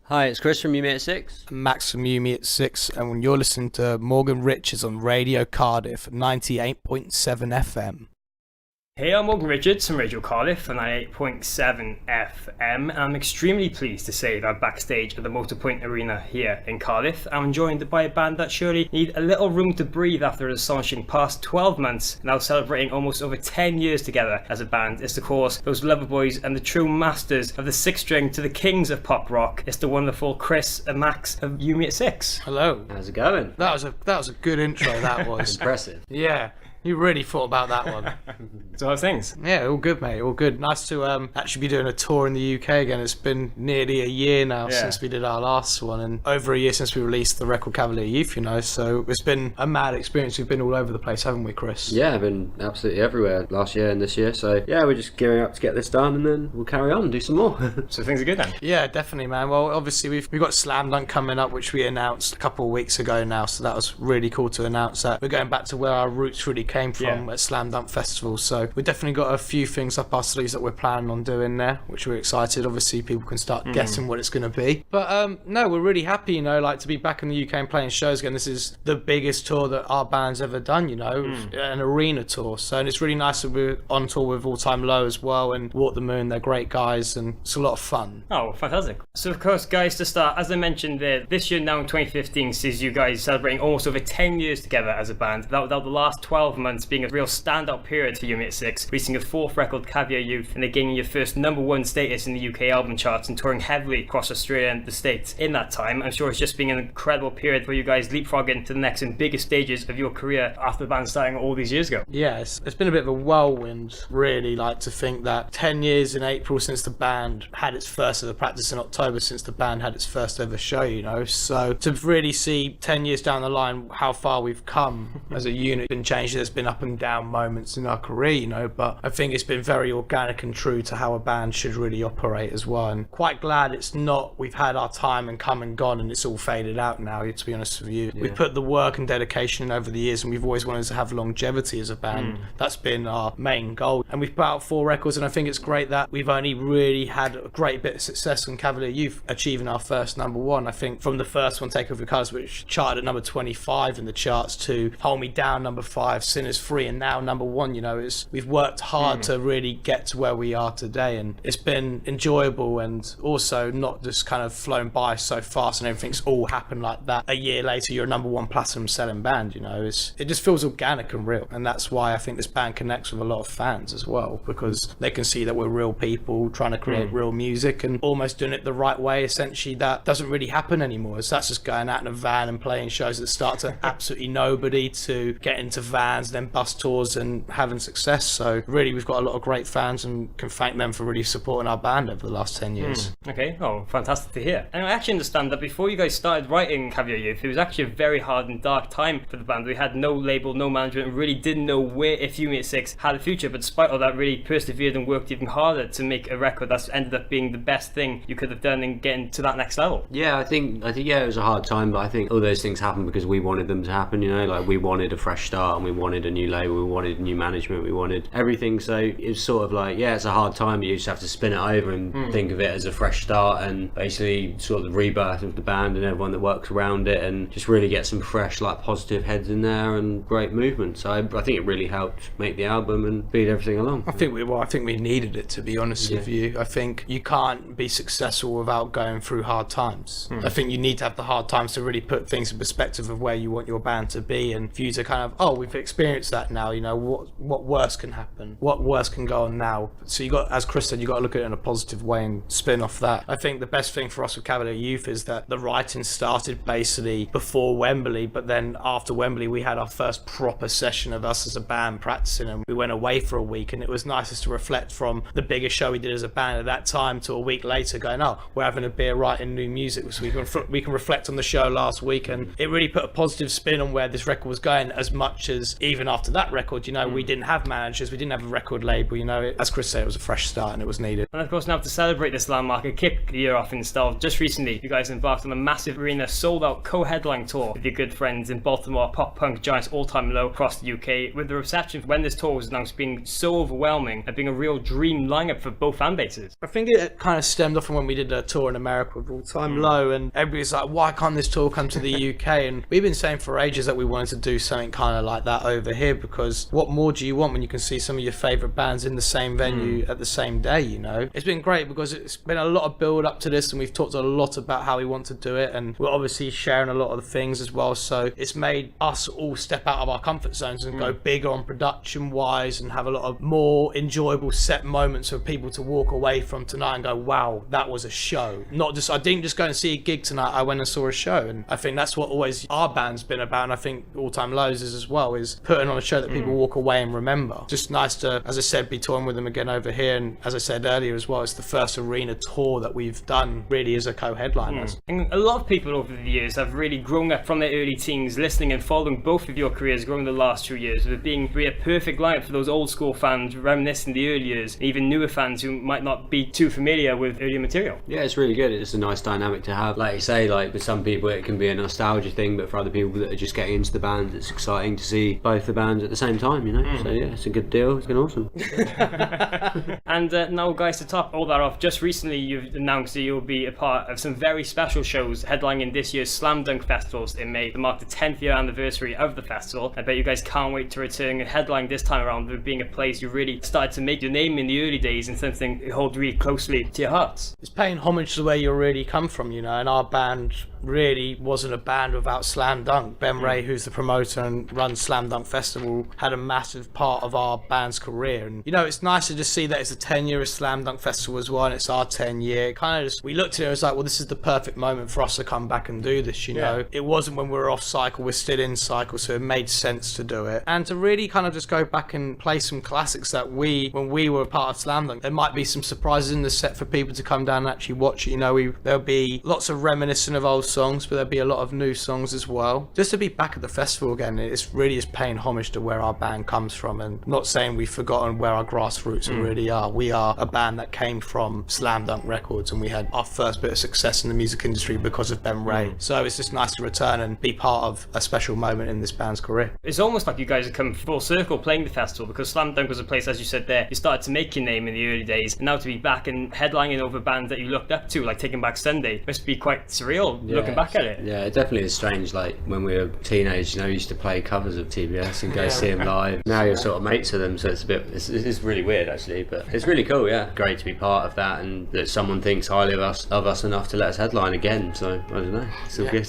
Hi, it's Chris from Unit 6. Max from Unit 6, and when you're listening to Morgan Richards on Radio Cardiff, 98.7 FM. Hey, I'm Morgan Richards from Radio Cardiff on 98.7 FM, and I'm extremely pleased to say that I'm backstage at the Motorpoint Arena here in Cardiff. I'm joined by a band that surely need a little room to breathe after an astonishing past 12 months, now celebrating almost over 10 years together as a band. It's of course those Loverboys and the true masters of the sixth string to the kings of pop rock. It's the wonderful Chris and Max of Unit 6. Hello. How's it going? That was a good intro, that was. Impressive. Yeah. You really thought about that one. So how's things? Yeah, all good, mate. All good. Nice to actually be doing a tour in the UK again. It's been nearly a year now since we did our last one, and over a year since we released the record Cavalier Youth, you know. So it's been a mad experience. We've been all over the place, haven't we, Chris? Yeah, I've been absolutely everywhere last year and this year. So yeah, we're just gearing up to get this done, and then we'll carry on and do some more. So things are good then? Yeah, definitely, man. Well, obviously we've got Slam Dunk coming up, which we announced a couple of weeks ago now. So that was really cool to announce that. We're going back to where our roots really came from at Slam Dunk Festival. So we've definitely got a few things up our sleeves that we're planning on doing there, which we're excited. Obviously people can start guessing what it's going to be, but no, we're really happy, you know, like to be back in the UK and playing shows again. This is the biggest tour that our band's ever done, you know, an arena tour. So, and it's really nice that we're on tour with All Time Low as well, and Walk the Moon. They're great guys, and it's a lot of fun. Oh, fantastic. So of course, guys, to start, as I mentioned there, this year now in 2015 sees you guys celebrating almost over 10 years together as a band, without the last 12 months being a real standout period for Unit 6, releasing a fourth record, Caviar Youth, and then gaining your first #1 status in the UK album charts and touring heavily across Australia and the States. In that time, I'm sure it's just been an incredible period for you guys leapfrogging to the next and biggest stages of your career after the band starting all these years ago. Yeah, it's been a bit of a whirlwind, really, like to think that 10 years in April since the band had its first ever practice, in October since the band had its first ever show, you know. So to really see 10 years down the line how far we've come as a unit, been changed. There's been up and down moments in our career, you know, but I think it's been very organic and true to how a band should really operate as well. And quite glad it's not, we've had our time and come and gone and it's all faded out now, to be honest with you. We've put the work and dedication in over the years, and we've always wanted to have longevity as a band. That's been our main goal, and we've put out 4 records, and I think it's great that we've only really had a great bit of success on Cavalier Youth achieving our first #1. I think from the first one, Take Off Your Colours, which charted at number 25 in the charts, to Hold Me Down number 5, Sinners Free, and now #1, you know, we've worked hard to really get to where we are today, and it's been enjoyable, and also not just kind of flown by so fast and everything's all happened like that. A year later you're a #1 platinum selling band, you know. It just feels organic and real, and that's why I think this band connects with a lot of fans as well, because they can see that we're real people trying to create real music and almost doing it the right way. Essentially that doesn't really happen anymore. So that's just going out in a van and playing shows that start to absolutely nobody, to get into vans, then bus tours and having success. So really we've got a lot of great fans and can thank them for really supporting our band over the last 10 years. Okay, oh, fantastic to hear. And I actually understand that before you guys started writing Caviar Youth, it was actually a very hard and dark time for the band. We had no label, no management, and really didn't know where, if Unit 6 had a future, but despite all that, really persevered and worked even harder to make a record that's ended up being the best thing you could have done in getting to that next level. Yeah, I think yeah, it was a hard time, but I think all those things happened because we wanted them to happen, you know, like we wanted a fresh start and we wanted a new label, we wanted new management, we wanted everything. So it was sort of like, yeah, it's a hard time, but you just have to spin it over and think of it as a fresh start, and basically sort of the rebirth of the band and everyone that works around it, and just really get some fresh, like, positive heads in there and great movement. So I think it really helped make the album and feed everything along. I think we needed it, to be honest with you. I think you can't be successful without going through hard times. I think you need to have the hard times to really put things in perspective of where you want your band to be, and for you to kind of, oh, we've experienced that now, you know, what worse can happen, what worse can go on now. So you got, as Chris said, you got to look at it in a positive way and spin off that. I think the best thing for us with Cavalier Youth is that the writing started basically before Wembley, but then after Wembley we had our first proper session of us as a band practicing, and we went away for a week, and it was nice just to reflect from the biggest show we did as a band at that time to a week later going, oh, we're having a beer writing new music, so we can reflect on the show last week, and it really put a positive spin on where this record was going, as much as it even after that record, you know, we didn't have managers, we didn't have a record label, you know, as Chris said, it was a fresh start and it was needed. And of course, now to celebrate this landmark and kick the year off in style, just recently you guys embarked on a massive arena sold-out co-headline tour with your good friends in Baltimore pop-punk giants All Time Low across the UK, with the reception when this tour was announced being so overwhelming and being a real dream lineup for both fan bases. I think it kind of stemmed off from when we did a tour in America with All Time Low, and everybody's like, why can't this tour come to the UK? And we've been saying for ages that we wanted to do something kind of like that over here, because what more do you want when you can see some of your favourite bands in the same venue at the same day, you know? It's been great because it's been a lot of build up to this, and we've talked a lot about how we want to do it, and we're obviously sharing a lot of the things as well, so it's made us all step out of our comfort zones and go bigger on production wise and have a lot of more enjoyable set moments for people to walk away from tonight and go, wow, that was a show. Not just, I didn't just go and see a gig tonight, I went and saw a show. And I think that's what always our band's been about, and I think All Time Lows is as well, is putting on a show that people walk away and remember. Just nice to, as I said, be touring with them again over here, and as I said earlier as well, it's the first arena tour that we've done really as a co-headliners. And a lot of people over the years have really grown up from their early teens listening and following both of your careers growing the last 2 years, with it being really a perfect lineup for those old school fans reminiscing the early years, and even newer fans who might not be too familiar with earlier material. Yeah, it's really good. It's a nice dynamic to have. Like you say, like with some people it can be a nostalgia thing, but for other people that are just getting into the band, it's exciting to see both the bands at the same time, you know. So yeah, it's a good deal. It's been awesome. And now, guys, to top all that off, just recently you've announced that you'll be a part of some very special shows headlining this year's Slam Dunk Festivals in May to mark the 10th year anniversary of the festival. I bet you guys can't wait to return and headline this time around, with being a place you really started to make your name in the early days and something you hold really closely to your hearts. It's paying homage to where you really come from, you know, and our band really wasn't a band without Slam Dunk. Ben Ray, who's the promoter and runs Slam Dunk Festival, had a massive part of our band's career. And you know, it's nice to just see that it's the 10-year of Slam Dunk Festival as well, and it's our 10-year. Kind of just, we looked at it and it was like, well, this is the perfect moment for us to come back and do this, you know. It wasn't when we were off cycle, we're still in cycle, so it made sense to do it. And to really kind of just go back and play some classics that when we were part of Slam Dunk, there might be some surprises in the set for people to come down and actually watch it, you know. There'll be lots of reminiscent of old songs, but there'll be a lot of new songs as well. Just to be back at the festival again, it's really is paying homage to where our band comes from, and not saying we've forgotten where our grassroots really are. We are a band that came from Slam Dunk Records, and we had our first bit of success in the music industry because of Ben Ray. So it's just nice to return and be part of a special moment in this band's career. It's almost like you guys have come full circle playing the festival, because Slam Dunk was a place, as you said there, you started to make your name in the early days, and now to be back and headlining over bands that you looked up to, like Taking Back Sunday, must be quite surreal looking back at it. Yeah, it definitely is strange. Like when we were teenagers, you know, we used to play covers of TBS and go see them live. Now you're sort of mates with them, so it's really weird actually, but it's really cool. Yeah, great to be part of that, and that someone thinks highly of us enough to let us headline again. So I don't know, it's all good.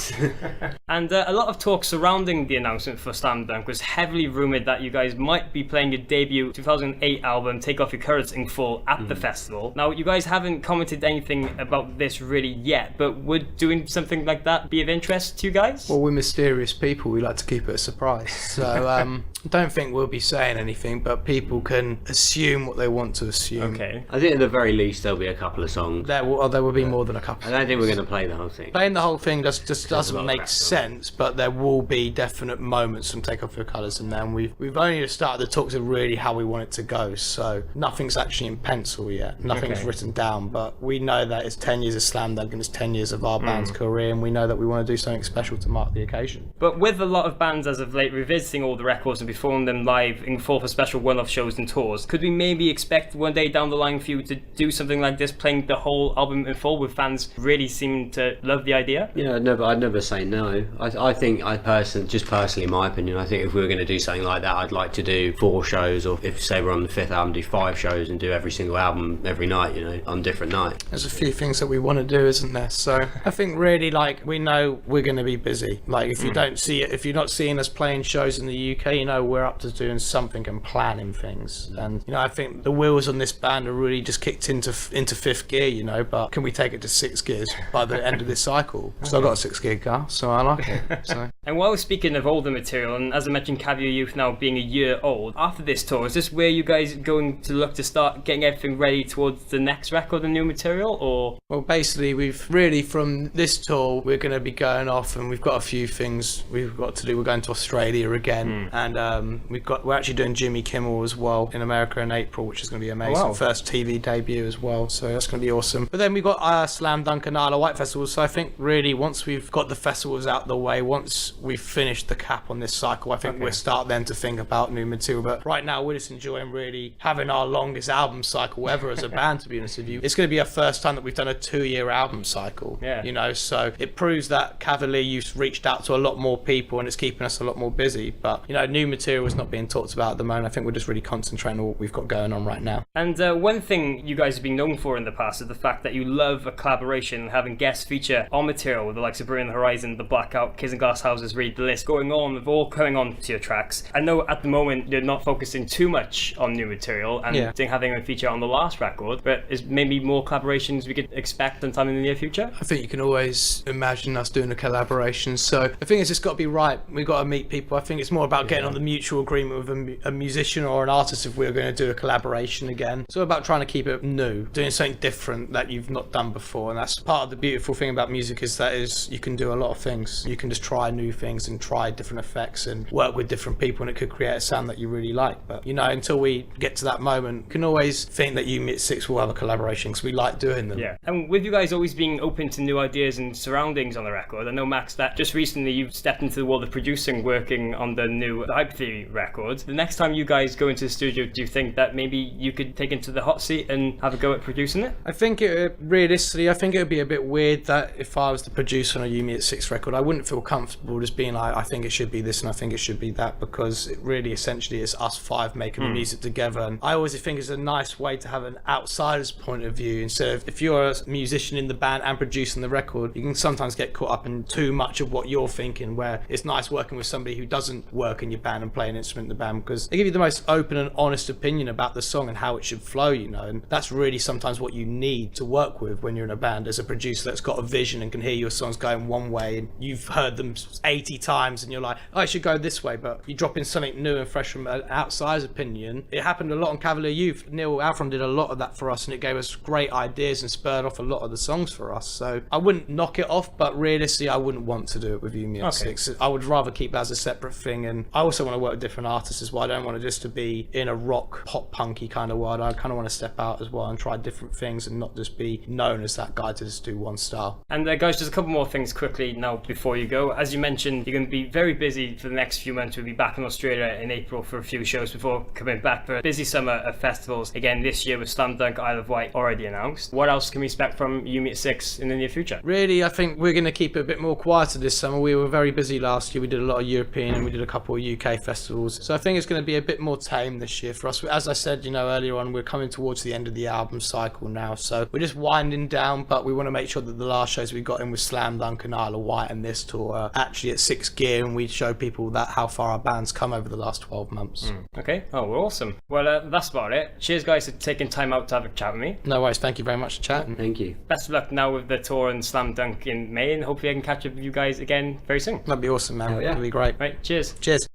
And a lot of talk surrounding the announcement for Slam Dunk was heavily rumoured that you guys might be playing your debut 2008 album Take Off Your Colours in full at the festival. Now, you guys haven't commented anything about this really yet, but would doing something like that be of interest to you guys? Well, we're mysterious people, we like to keep it a surprise, so I don't think we'll be saying anything, but people can assume what they want to assume. Okay. I think at the very least there'll be a couple of songs. There will be more than a couple. I don't think we're going to play the whole thing. Playing the whole thing just doesn't make crap sense, but there will be definite moments from Take Off Your Colours, and then we've only just started the talks of really how we want it to go, so nothing's actually in pencil yet, nothing's written down, but we know that it's 10 years of Slam Dunk and it's 10 years of our band's career, and we know that we want to do something special to mark the occasion. But with a lot of bands as of late revisiting all the records and performing them live in full for special one-off shows and tours, could we maybe expect one day down the line for you to do something like this, playing the whole album in full with fans really seeming to love the idea? Yeah, I'd never say no. I think personally, in my opinion, I think if we were going to do something like that, I'd like to do 4 shows, or if say we're on the 5th album, do 5 shows and do every single album every night, you know, on different nights. There's a few things that we want to do, isn't there? So I think really, like, we know we're going to be busy. Like, if you don't see it, if you're not seeing us playing shows in the UK, you know we're up to doing something and planning things. And you know, I think the wheels on this band are really just kicked into 5th gear, you know, but can we take it to 6 gears by the end of this cycle? So I've got a 6 gear car, so I like it. So And while we're speaking of older material, and as I mentioned, Caviar Youth now being a year old, after this tour, is this where you guys are going to look to start getting everything ready towards the next record and new material, or? Well, basically, we've really, from this tour, we're going to be going off, and we've got a few things we've got to do. We're going to Australia again, and we're actually doing Jimmy Kimmel as well in America in April, which is going to be amazing. Wow. First TV debut as well, so that's going to be awesome. But then we've got Slam Dunk and Isle of Wight festivals, so I think really once we've got the festivals out the way, once we've finished the cap on this cycle, I think we'll start then to think about new material. But right now we're just enjoying really having our longest album cycle ever as a band, to be honest with you. It's going to be our first time that we've done a 2-year album cycle, you know, so it proves that Cavalier Youth reached out to a lot more people and it's keeping us a lot more busy. But, you know, new material is not being talked about at the moment. I think we're just really concentrating on what we've got going on right now. And one thing you guys have been known for in the past is the fact that you love a collaboration and having guests feature on material with the likes of Bring the Horizon, The Blackout, Kids and Glass Houses, read the list going on with all coming on to your tracks. I know at the moment you're not focusing too much on new material and didn't have anyone feature on the last record, but is maybe more collaborations we could expect sometime in the near future? I think you can always imagine us doing a collaboration. So the thing is, it's got to be right. We've got to meet people. I think it's more about getting on the mutual agreement with a musician or an artist if we're going to do a collaboration again. It's all about trying to keep it new, doing something different that you've not done before. And that's part of the beautiful thing about music, is that you can do a lot of things. You can just try new things and try different effects and work with different people, and it could create a sound that you really like. But, you know, until we get to that moment, you can always think that You Meet Six will have a collaboration because we like doing them. Yeah, and with you guys always being open to new ideas and surroundings on the record, I know, Max, that just recently you've stepped into the world of producing, working on the new Hype Theory record. The next time you guys go into the studio, do you think that maybe you could take into the hot seat and have a go at producing it? I think realistically, I think it would be a bit weird that if I was the producer on a You Meet Six record, I wouldn't feel comfortable just being like, I think it should be this and I think it should be that, because it really essentially is us five making the music together. And I always think it's a nice way to have an outsider's point of view, instead of, if you're a musician in the band and producing the record, you can sometimes get caught up in too much of what you're thinking, where it's nice working with somebody who doesn't work in your band and play an instrument in the band, because they give you the most open and honest opinion about the song and how it should flow, you know. And that's really sometimes what you need to work with when you're in a band, as a producer that's got a vision and can hear your songs going one way and you've heard them 80 times and you're like, oh, I should go this way, but you drop in something new and fresh from an outsider's opinion. It happened a lot on Cavalier Youth. Neil Alfron did a lot of that for us, and it gave us great ideas and spurred off a lot of the songs for us. So I wouldn't knock it off, but realistically I wouldn't want to do it with You Meet Six. I would rather keep that as a separate thing, and I also want to work with different artists as well. I don't want it just to be in a rock pop punky kind of world. I kind of want to step out as well and try different things and not just be known as that guy to just do one style. And guys, just a couple more things quickly now before you go. As you mentioned, you're going to be very busy for the next few months. We'll be back in Australia in April for a few shows before coming back for a busy summer of festivals again this year, with Slam Dunk, Isle of Wight already announced. What else can we expect from You Meet Six in the near future? Really, I think we're going to keep it a bit more quieter this summer. We were very busy last year. We did a lot of European and we did a couple of UK festivals. So I think it's going to be a bit more tame this year for us. As I said, you know, earlier on, we're coming towards the end of the album cycle now. So we're just winding down, but we want to make sure that the last shows we got in with Slam Dunk and Isle of Wight and this tour are actually at 6 gear, and we show people that how far our band's come over the last 12 months. Okay. Oh, we're awesome. Well, that's about it. Cheers, guys, for taking time out to have a chat with me. No worries. Thank you very much for chatting. Thank you. Best of luck now with the tour and Slam Dunk in May, and hopefully I can catch up with you guys again very soon. That'd be awesome, man. Hell yeah. That'd be great. Right. Cheers. Cheers.